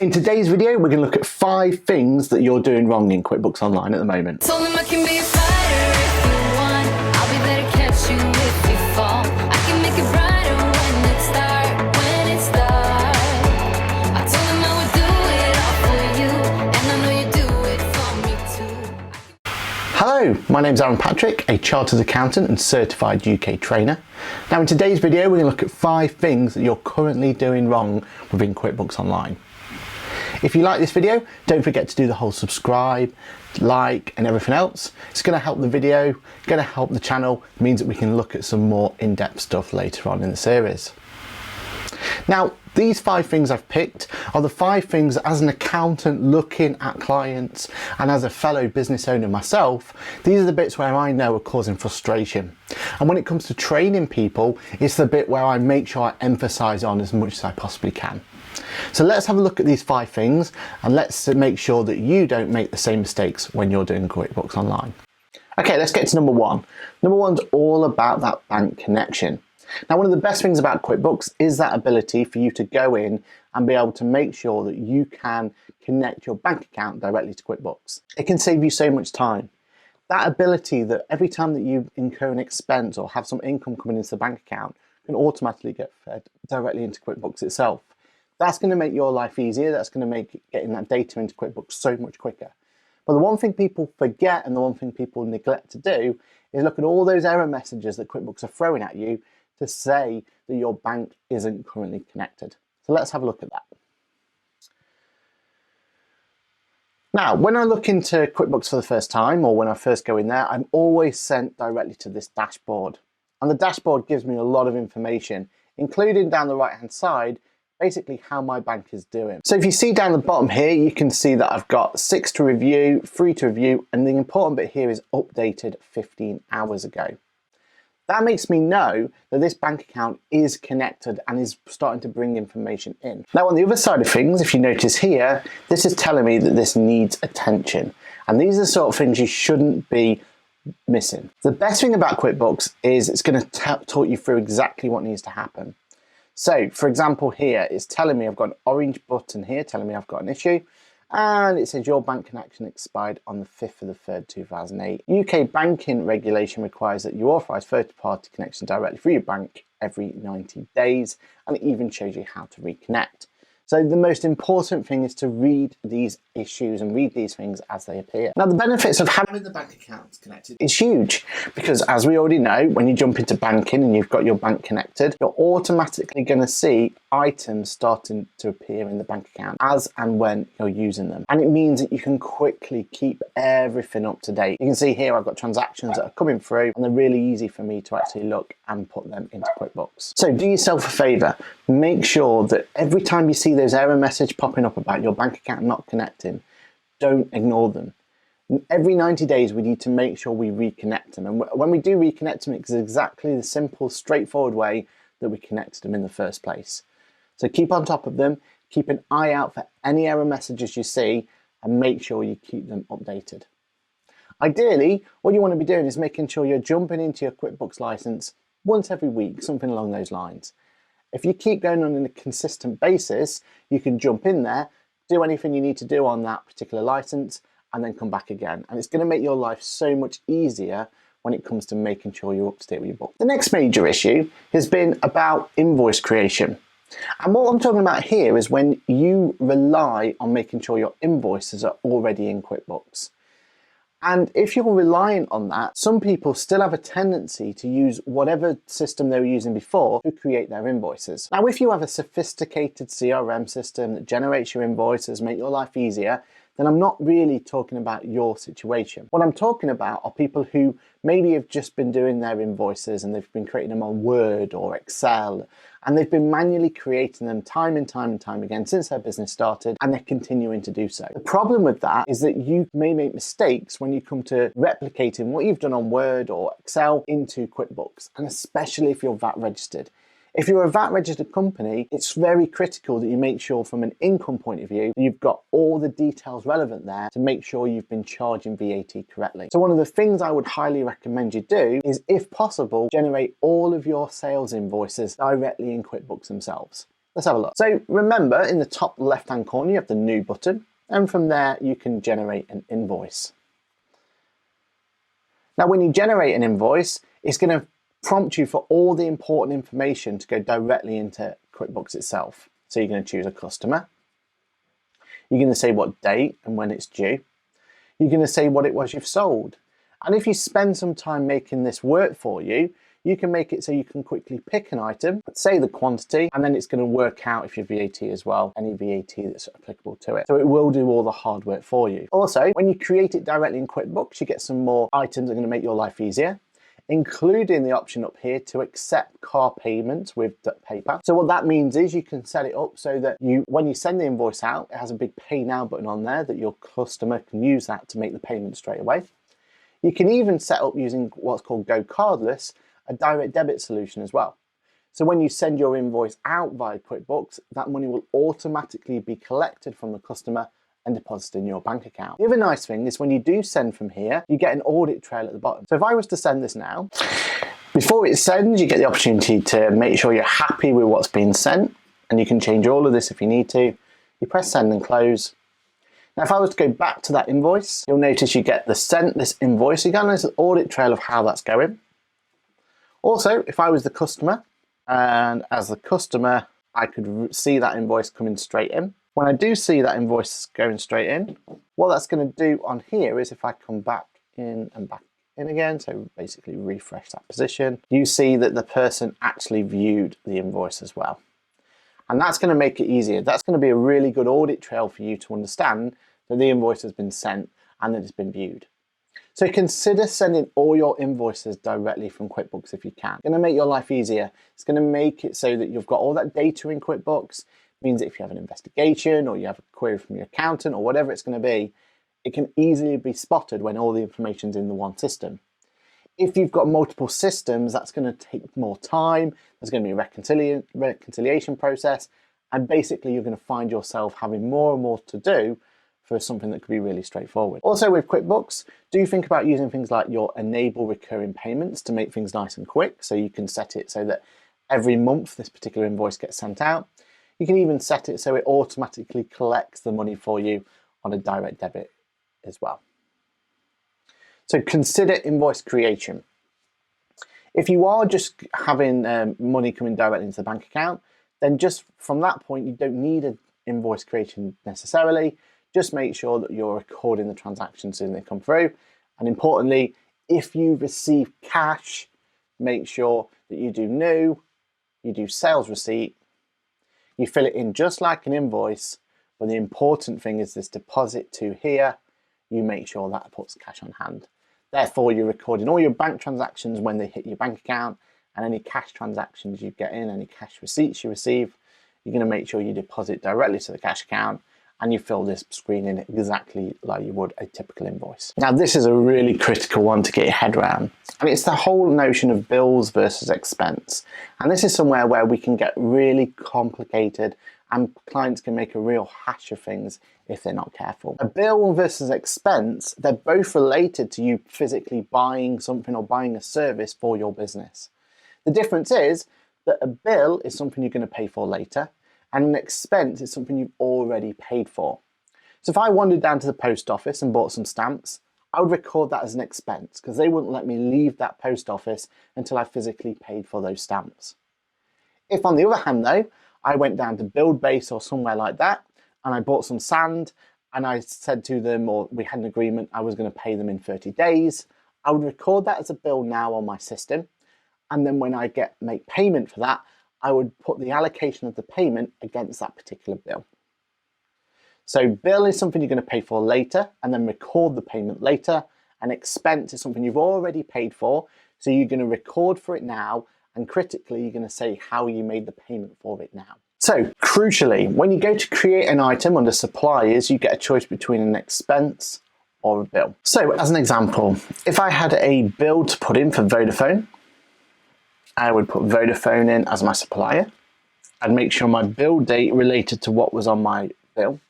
In today's video, we're going to look at 5 things that you're doing wrong in QuickBooks Online at the moment. Told him I can be a fighter if you want. I'll be there to catch you if you fall. I can make it brighter when it's dark, I told him I would do it all for you, and I know you do it for me too. Hello, my name's Aaron Patrick, a chartered accountant and certified UK trainer. Now in today's video, we're going to look at 5 things that you're currently doing wrong within QuickBooks Online. If you like this video, don't forget to do the whole subscribe, like and everything else. It's going to help the video, going to help the channel. It means that we can look at some more in-depth stuff later on in the series. Now, these 5 things I've picked are the 5 things as an accountant looking at clients and as a fellow business owner myself, these are the bits where I know are causing frustration. And when it comes to training people, it's the bit where I make sure I emphasize on as much as I possibly can. So let's have a look at these 5 things and let's make sure that you don't make the same mistakes when you're doing QuickBooks Online. Okay, let's get to number 1. Number 1's all about that bank connection. Now, one of the best things about QuickBooks is that ability for you to go in and be able to make sure that you can connect your bank account directly to QuickBooks. It can save you so much time. That ability that every time that you incur an expense or have some income coming into the bank account can automatically get fed directly into QuickBooks itself. That's going to make your life easier. That's going to make getting that data into QuickBooks so much quicker. But the one thing people forget and the one thing people neglect to do is look at all those error messages that QuickBooks are throwing at you to say that your bank isn't currently connected. So let's have a look at that. Now, when I look into QuickBooks for the first time or when I first go in there, I'm always sent directly to this dashboard. And the dashboard gives me a lot of information, including down the right-hand side, basically how my bank is doing. So if you see down the bottom here, you can see that I've got 6 to review, 3 to review, and the important bit here is updated 15 hours ago. That makes me know that this bank account is connected and is starting to bring information in. Now on the other side of things, if you notice here, this is telling me that this needs attention. And these are the sort of things you shouldn't be missing. The best thing about QuickBooks is it's going to talk you through exactly what needs to happen. So, for example, here it's telling me I've got an orange button here telling me I've got an issue, and it says your bank connection expired on the 5th of the 3rd, 2008. UK banking regulation requires that you authorise third-party connection directly through your bank every 90 days, and it even shows you how to reconnect. So the most important thing is to read these issues and read these things as they appear. Now the benefits of having the bank accounts connected is huge because as we already know, when you jump into banking and you've got your bank connected, you're automatically going to see items starting to appear in the bank account as and when you're using them. And it means that you can quickly keep everything up to date. You can see here I've got transactions that are coming through and they're really easy for me to actually look and put them into QuickBooks. So do yourself a favour, make sure that every time you see those error message popping up about your bank account not connecting, don't ignore them. Every 90 days we need to make sure we reconnect them, and when we do reconnect them, it's exactly the simple, straightforward way that we connected them in the first place. So keep on top of them, keep an eye out for any error messages you see, and make sure you keep them updated. Ideally, what you want to be doing is making sure you're jumping into your QuickBooks license once every week, something along those lines. If you keep going on a consistent basis, you can jump in there, do anything you need to do on that particular license, and then come back again. And it's going to make your life so much easier when it comes to making sure you're up to date with your book. The next major issue has been about invoice creation. And what I'm talking about here is when you rely on making sure your invoices are already in QuickBooks. And if you're reliant on that, some people still have a tendency to use whatever system they were using before to create their invoices. Now, if you have a sophisticated CRM system that generates your invoices, make your life easier, then I'm not really talking about your situation. What I'm talking about are people who maybe have just been doing their invoices and they've been creating them on Word or Excel, and they've been manually creating them time and time and time again since their business started, and they're continuing to do so. The problem with that is that you may make mistakes when you come to replicating what you've done on Word or Excel into QuickBooks, and especially if you're VAT registered. If you're a VAT registered company, it's very critical that you make sure from an income point of view, you've got all the details relevant there to make sure you've been charging VAT correctly. So one of the things I would highly recommend you do is, if possible, generate all of your sales invoices directly in QuickBooks themselves. Let's have a look. So remember, in the top left-hand corner, you have the new button, and from there you can generate an invoice. Now, when you generate an invoice, it's going to prompt you for all the important information to go directly into QuickBooks itself. So you're going to choose a customer. You're going to say what date and when it's due. You're going to say what it was you've sold. And if you spend some time making this work for you, you can make it so you can quickly pick an item, say the quantity, and then it's going to work out if you're VAT as well, any VAT that's applicable to it. So it will do all the hard work for you. Also, when you create it directly in QuickBooks, you get some more items that are going to make your life easier, including the option up here to accept car payments with PayPal. So what that means is you can set it up so that when you send the invoice out, it has a big Pay Now button on there that your customer can use that to make the payment straight away. You can even set up using what's called Go Cardless, a direct debit solution as well. So when you send your invoice out via QuickBooks, that money will automatically be collected from the customer and deposited in your bank account. The other nice thing is when you do send from here, you get an audit trail at the bottom. So if I was to send this now, before it sends, you get the opportunity to make sure you're happy with what's being sent, and you can change all of this if you need to. You press send and close. Now, if I was to go back to that invoice, you'll notice you get the sent this invoice. You get an audit trail of how that's going. Also, if I was the customer, and as the customer, I could see that invoice coming straight in. When I do see that invoice going straight in, what that's going to do on here is if I come back in and back in again, so basically refresh that position, you see that the person actually viewed the invoice as well. And that's going to make it easier. That's going to be a really good audit trail for you to understand that the invoice has been sent and that it's been viewed. So consider sending all your invoices directly from QuickBooks if you can. It's going to make your life easier. It's going to make it so that you've got all that data in QuickBooks. It means that if you have an investigation or you have a query from your accountant or whatever it's going to be, it can easily be spotted when all the information's in the one system. If you've got multiple systems, that's going to take more time. There's going to be a reconciliation process, and basically you're going to find yourself having more and more to do for something that could be really straightforward. Also with QuickBooks, do think about using things like your enable recurring payments to make things nice and quick. So you can set it so that every month this particular invoice gets sent out. You can even set it so it automatically collects the money for you on a direct debit as well. So consider invoice creation. If you are just having money coming directly into the bank account, then just from that point, you don't need an invoice creation necessarily. Just make sure that you're recording the transactions as they come through. And importantly, if you receive cash, make sure that you do new, you do sales receipt, you fill it in just like an invoice, but the important thing is this deposit to here, you make sure that puts cash on hand. Therefore, you're recording all your bank transactions when they hit your bank account, and any cash transactions you get in, any cash receipts you receive, you're going to make sure you deposit directly to the cash account, and you fill this screen in exactly like you would a typical invoice. Now, this is a really critical one to get your head around, and it's the whole notion of bills versus expense. And this is somewhere where we can get really complicated and clients can make a real hash of things if they're not careful. A bill versus expense, they're both related to you physically buying something or buying a service for your business. The difference is that a bill is something you're going to pay for later, and an expense is something you've already paid for. So if I wandered down to the post office and bought some stamps, I would record that as an expense because they wouldn't let me leave that post office until I physically paid for those stamps. If on the other hand though, I went down to Buildbase or somewhere like that and I bought some sand and I said to them, or we had an agreement, I was going to pay them in 30 days, I would record that as a bill now on my system. And then when I make payment for that, I would put the allocation of the payment against that particular bill. So bill is something you're going to pay for later and then record the payment later. An expense is something you've already paid for, so you're going to record for it now, and critically, you're going to say how you made the payment for it now. So crucially, when you go to create an item under suppliers, you get a choice between an expense or a bill. So as an example, if I had a bill to put in for Vodafone, I would put Vodafone in as my supplier. I'd make sure my bill date related to what was on my bill.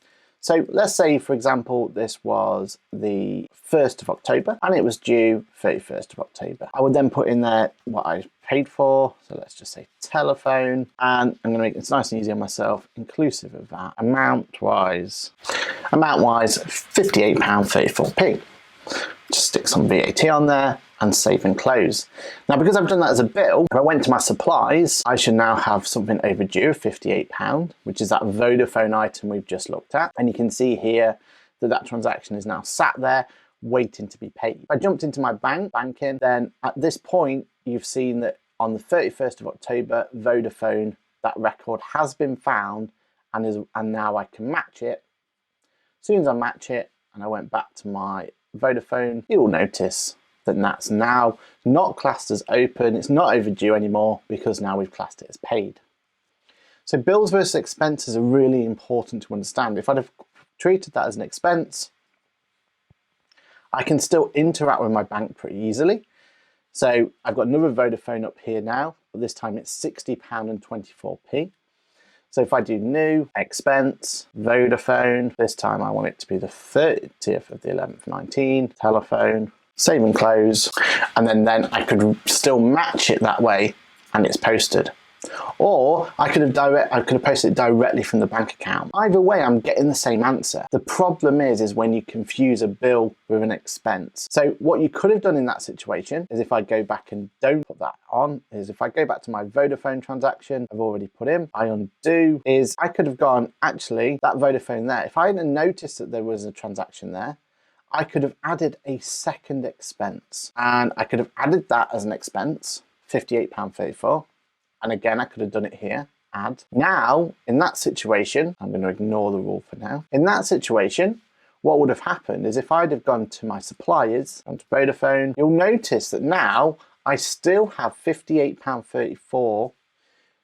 So let's say, for example, this was the 1st of October and it was due 31st of October. I would then put in there what I paid for. So let's just say telephone, and I'm going to make it nice and easy on myself, inclusive of that. Amount-wise, £58.34p. Just stick some VAT on there and save and close. Now, because I've done that as a bill, if I went to my supplies, I should now have something overdue of £58, which is that Vodafone item we've just looked at. And you can see here that that transaction is now sat there waiting to be paid. If I jumped into my banking, then at this point, you've seen that on the 31st of October, Vodafone, that record has been found and now I can match it. As soon as I match it and I went back to my Vodafone, you'll notice that that's now not classed as open, it's not overdue anymore because now we've classed it as paid. So bills versus expenses are really important to understand. If I'd have treated that as an expense, I can still interact with my bank pretty easily. So I've got another Vodafone up here now, but this time it's £60.24p. So if I do new, expense, Vodafone, this time I want it to be the 30th of the 11th, 19, telephone, save and close, and then I could still match it that way and it's posted. Or I could have posted it directly from the bank account. Either way, I'm getting the same answer. The problem is when you confuse a bill with an expense. So what you could have done in that situation is, if I go back and don't put that on, is if I go back to my Vodafone transaction I've already put in, I undo, is I could have gone, actually, that Vodafone there, if I hadn't noticed that there was a transaction there, I could have added a second expense. And I could have added that as an expense, £58.34. And again, I could have done it here, add. Now, in that situation, I'm going to ignore the rule for now. In that situation, what would have happened is if I'd have gone to my suppliers, gone to Vodafone, you'll notice that now I still have £58.34,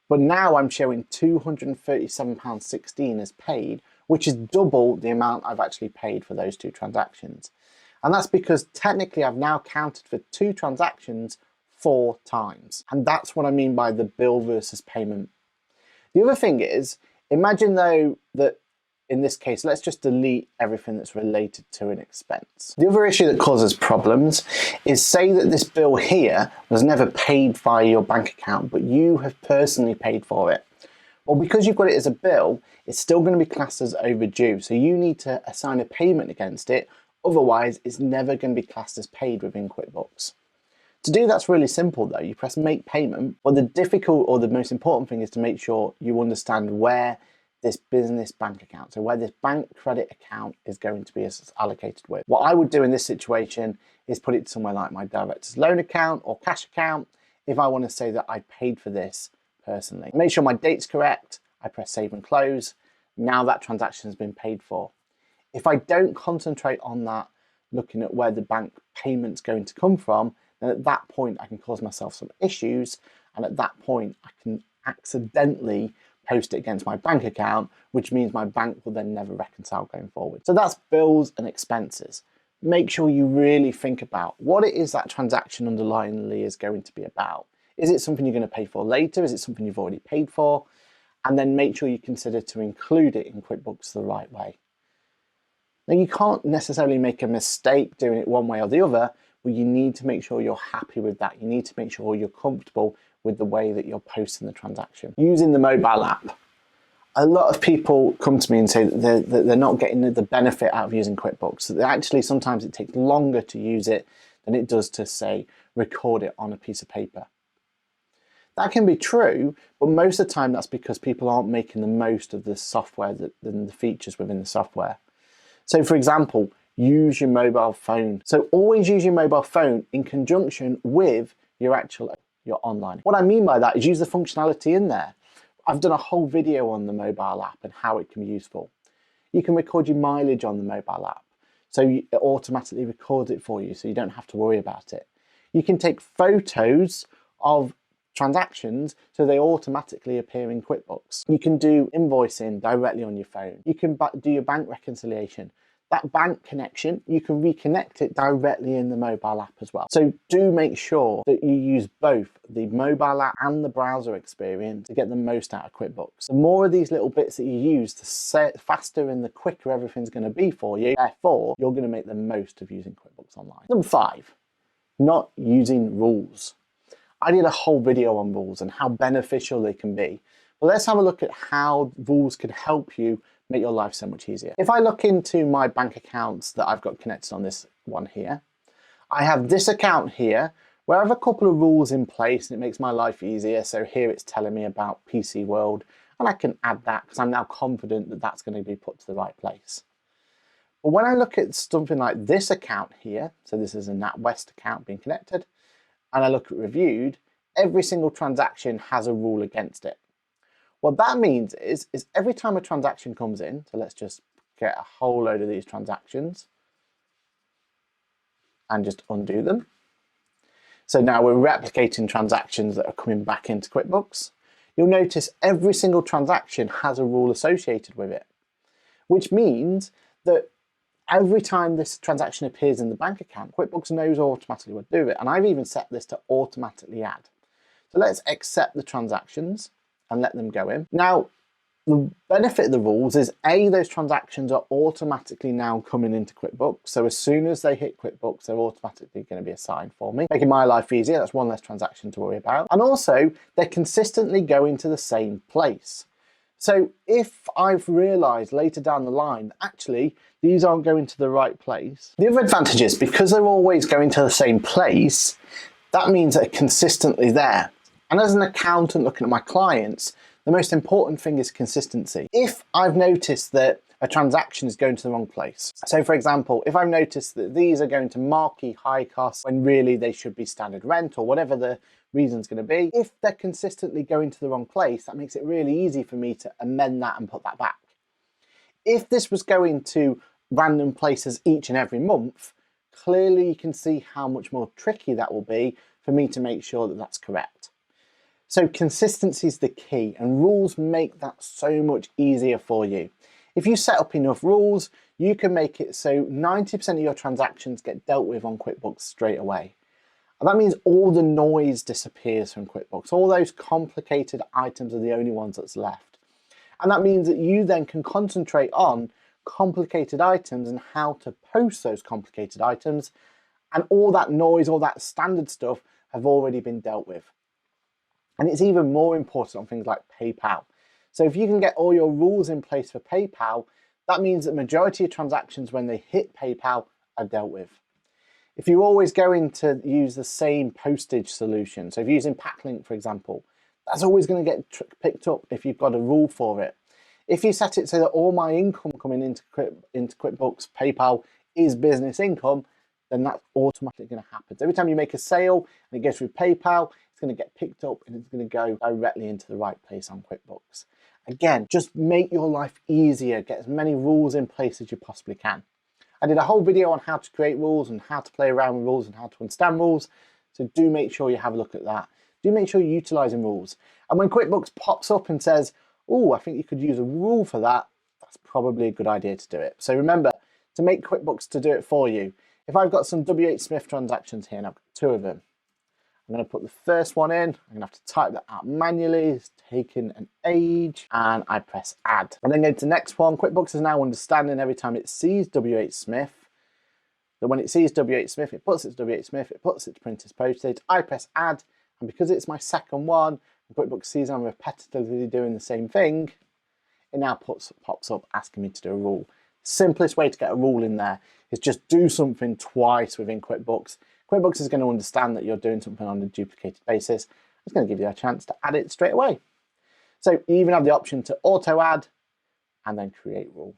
but now I'm showing £237.16 as paid, which is double the amount I've actually paid for those two transactions. And that's because technically I've now counted for two transactions 4 times. And that's what I mean by the bill versus payment. The other thing is, imagine though that in this case, let's just delete everything that's related to an expense. The other issue that causes problems is, say that this bill here was never paid via your bank account, but you have personally paid for it. Well, because you've got it as a bill, it's still going to be classed as overdue. So you need to assign a payment against it. Otherwise, it's never going to be classed as paid within QuickBooks. To do that's really simple though. You press make payment, but the difficult or the most important thing is to make sure you understand where this business bank account, so where this bank credit account is going to be allocated with. What I would do in this situation is put it somewhere like my director's loan account or cash account if I want to say that I paid for this personally. Make sure my date's correct, I press save and close. Now that transaction has been paid for. If I don't concentrate on that, looking at where the bank payment's going to come from, then at that point I can cause myself some issues, and at that point I can accidentally post it against my bank account, which means my bank will then never reconcile going forward. So that's bills and expenses. Make sure you really think about what it is that transaction underlyingly is going to be about. Is it something you're going to pay for later? Is it something you've already paid for? And then make sure you consider to include it in QuickBooks the right way. Now, you can't necessarily make a mistake doing it one way or the other, but you need to make sure you're happy with that. You need to make sure you're comfortable with the way that you're posting the transaction. Using the mobile app. A lot of people come to me and say that they're not getting the benefit out of using QuickBooks. That actually sometimes it takes longer to use it than it does to, say, record it on a piece of paper. That can be true, but most of the time that's because people aren't making the most of the software and the features within the software. So for example, use your mobile phone. So always use your mobile phone in conjunction with your online. What I mean by that is use the functionality in there. I've done a whole video on the mobile app and how it can be useful. You can record your mileage on the mobile app. So it automatically records it for you, so you don't have to worry about it. You can take photos of transactions so they automatically appear in QuickBooks. You can do invoicing directly on your phone. You can do your bank reconciliation That bank connection, you can reconnect it directly in the mobile app as well. So do make sure that you use both the mobile app and the browser experience to get the most out of QuickBooks. The more of these little bits that you use, the faster and the quicker everything's going to be for you. Therefore, you're going to make the most of using QuickBooks Online. Number 5, not using rules. I did a whole video on rules and how beneficial they can be. But let's have a look at how rules can help you make your life so much easier. If I look into my bank accounts that I've got connected on this one here, I have this account here where I have a couple of rules in place and it makes my life easier. So here it's telling me about PC World and I can add that because I'm now confident that that's going to be put to the right place. But when I look at something like this account here, so this is a NatWest account being connected, and I look at reviewed, every single transaction has a rule against it. What that means is every time a transaction comes in, so let's just get a whole load of these transactions and just undo them. So now we're replicating transactions that are coming back into QuickBooks. You'll notice every single transaction has a rule associated with it, which means that every time this transaction appears in the bank account, QuickBooks knows automatically what to do with it. And I've even set this to automatically add. So let's accept the transactions and let them go in. Now, the benefit of the rules is A, those transactions are automatically now coming into QuickBooks. So as soon as they hit QuickBooks, they're automatically going to be assigned for me, making my life easier. That's one less transaction to worry about. And also, they're consistently going to the same place. So if I've realized later down the line, actually, these aren't going to the right place. The other advantage is because they're always going to the same place, that means they're consistently there. And as an accountant looking at my clients, the most important thing is consistency. If I've noticed that a transaction is going to the wrong place, so for example, if I've noticed that these are going to marquee high costs when really they should be standard rent or whatever the reason's going to be, if they're consistently going to the wrong place, that makes it really easy for me to amend that and put that back. If this was going to random places each and every month, clearly you can see how much more tricky that will be for me to make sure that that's correct. So consistency is the key, and rules make that so much easier for you. If you set up enough rules, you can make it so 90% of your transactions get dealt with on QuickBooks straight away. And that means all the noise disappears from QuickBooks. All those complicated items are the only ones that's left. And that means that you then can concentrate on complicated items and how to post those complicated items. And all that noise, all that standard stuff have already been dealt with. And it's even more important on things like PayPal. So if you can get all your rules in place for PayPal, that means that the majority of transactions when they hit PayPal are dealt with. If you're always going to use the same postage solution, so if you're using Packlink, for example, that's always going to get picked up if you've got a rule for it. If you set it so that all my income coming into QuickBooks PayPal is business income, then that's automatically going to happen. So every time you make a sale and it goes through PayPal, it's going to get picked up and it's going to go directly into the right place on QuickBooks. Again, just make your life easier. Get as many rules in place as you possibly can. I did a whole video on how to create rules and how to play around with rules and how to understand rules. So do make sure you have a look at that. Do make sure you're utilizing rules. And when QuickBooks pops up and says, oh, I think you could use a rule for that, that's probably a good idea to do it. So remember to make QuickBooks to do it for you. If I've got some WH Smith transactions here and I've got 2 of them, I'm going to put the first one in. I'm going to have to type that out manually. It's taking an age, and I press add. And then go to the next one. QuickBooks is now understanding every time it sees WH Smith, that when it sees WH Smith, it puts its WH Smith, it puts its printer's postage. I press add, and because it's my second one, and QuickBooks sees I'm repetitively doing the same thing, it now pops up asking me to do a rule. Simplest way to get a rule in there is just do something twice within QuickBooks. QuickBooks is going to understand that you're doing something on a duplicated basis. It's going to give you a chance to add it straight away. So you even have the option to auto add and then create rule.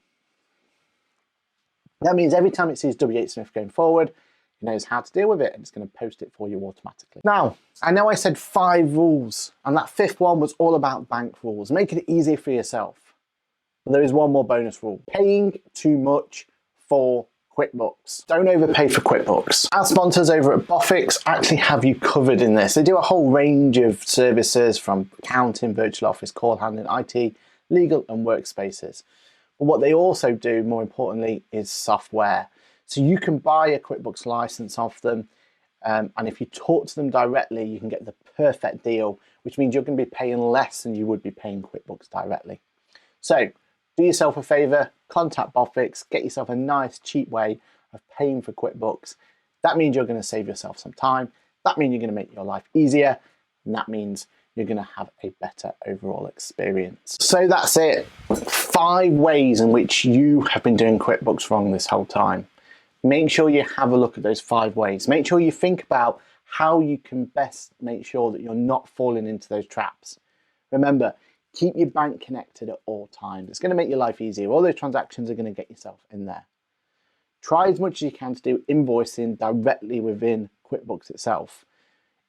That means every time it sees WH Smith going forward, it knows how to deal with it and it's going to post it for you automatically. Now, I know I said 5 rules and that 5th one was all about bank rules, making it easier for yourself. But there is one more bonus rule: paying too much for QuickBooks. Don't overpay for QuickBooks. Our sponsors over at Boffix actually have you covered in this. They do a whole range of services from accounting, virtual office, call handling, IT, legal and workspaces. But what they also do, more importantly, is software. So you can buy a QuickBooks license off them, and if you talk to them directly, you can get the perfect deal, which means you're going to be paying less than you would be paying QuickBooks directly. So do yourself a favor, contact Boffix, get yourself a nice cheap way of paying for QuickBooks. That means you're going to save yourself some time. That means you're going to make your life easier. And that means you're going to have a better overall experience. So that's it. 5 ways in which you have been doing QuickBooks wrong this whole time. Make sure you have a look at those 5 ways. Make sure you think about how you can best make sure that you're not falling into those traps. Remember, keep your bank connected at all times. It's going to make your life easier. All those transactions are going to get yourself in there. Try as much as you can to do invoicing directly within QuickBooks itself.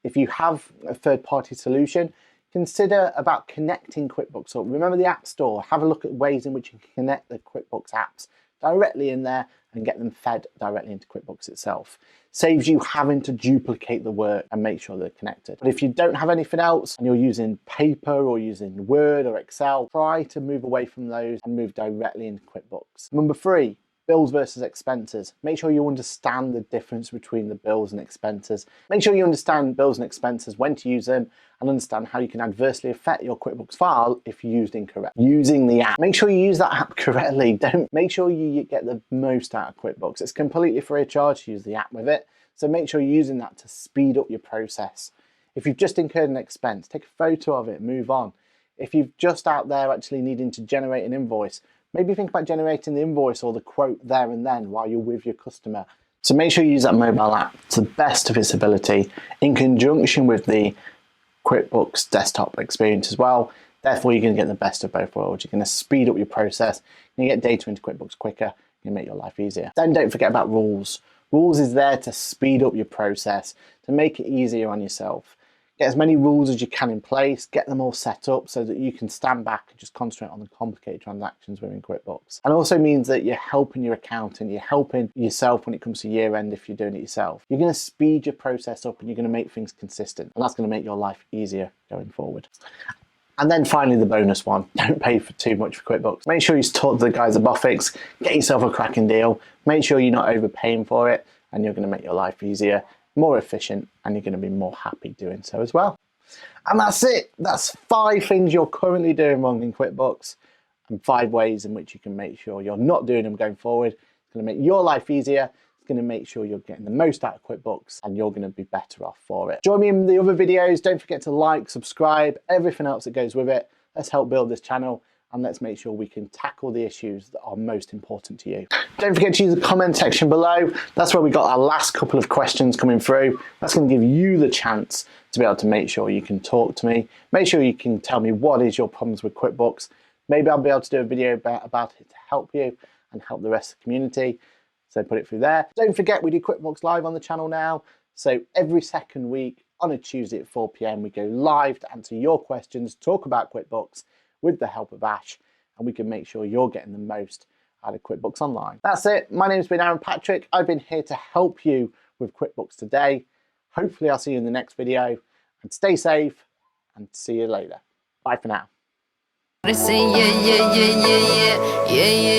If you have a third-party solution, consider about connecting QuickBooks up. Remember the App Store. Have a look at ways in which you can connect the QuickBooks apps directly in there and get them fed directly into QuickBooks itself. Saves you having to duplicate the work and make sure they're connected. But if you don't have anything else and you're using paper or using Word or Excel, try to move away from those and move directly into QuickBooks. Number 3, bills versus expenses. Make sure you understand the difference between the bills and expenses. Make sure you understand bills and expenses, when to use them, and understand how you can adversely affect your QuickBooks file if used incorrect. Using the app. Make sure you use that app correctly. Make sure you get the most out of QuickBooks. It's completely free of charge to use the app with it. So make sure you're using that to speed up your process. If you've just incurred an expense, take a photo of it, move on. If you've just out there actually needing to generate an invoice, maybe think about generating the invoice or the quote there and then while you're with your customer. So make sure you use that mobile app to the best of its ability in conjunction with the QuickBooks desktop experience as well. Therefore, you're going to get the best of both worlds. You're going to speed up your process. You're going to get data into QuickBooks quicker. You're going to make your life easier. Then don't forget about rules. Rules is there to speed up your process, to make it easier on yourself. Get as many rules as you can in place, get them all set up so that you can stand back and just concentrate on the complicated transactions within QuickBooks. And also means that you're helping your accountant, you're helping yourself when it comes to year end if you're doing it yourself. You're going to speed your process up and you're going to make things consistent. And that's going to make your life easier going forward. And then finally, the bonus one, don't pay for too much for QuickBooks. Make sure you talk to the guys at Boffix, get yourself a cracking deal, make sure you're not overpaying for it, and you're going to make your life easier, more efficient, and you're going to be more happy doing so as well. And that's it. That's 5 things you're currently doing wrong in QuickBooks and 5 ways in which you can make sure you're not doing them going forward. It's going to make your life easier. It's going to make sure you're getting the most out of QuickBooks and you're going to be better off for it. Join me in the other videos. Don't forget to like, subscribe, everything else that goes with it. Let's help build this channel and let's make sure we can tackle the issues that are most important to you. Don't forget to use the comment section below. That's where we got our last couple of questions coming through. That's going to give you the chance to be able to make sure you can talk to me. Make sure you can tell me what is your problems with QuickBooks. Maybe I'll be able to do a video about it to help you and help the rest of the community. So put it through there. Don't forget we do QuickBooks Live on the channel now. So every second week on a Tuesday at 4 PM, we go live to answer your questions, talk about QuickBooks with the help of Ash, and we can make sure you're getting the most out of QuickBooks Online. That's it. My name's been Aaron Patrick. I've been here to help you with QuickBooks today. Hopefully I'll see you in the next video, and stay safe and see you later. Bye for now. They say yeah, yeah, yeah, yeah, yeah, yeah, yeah.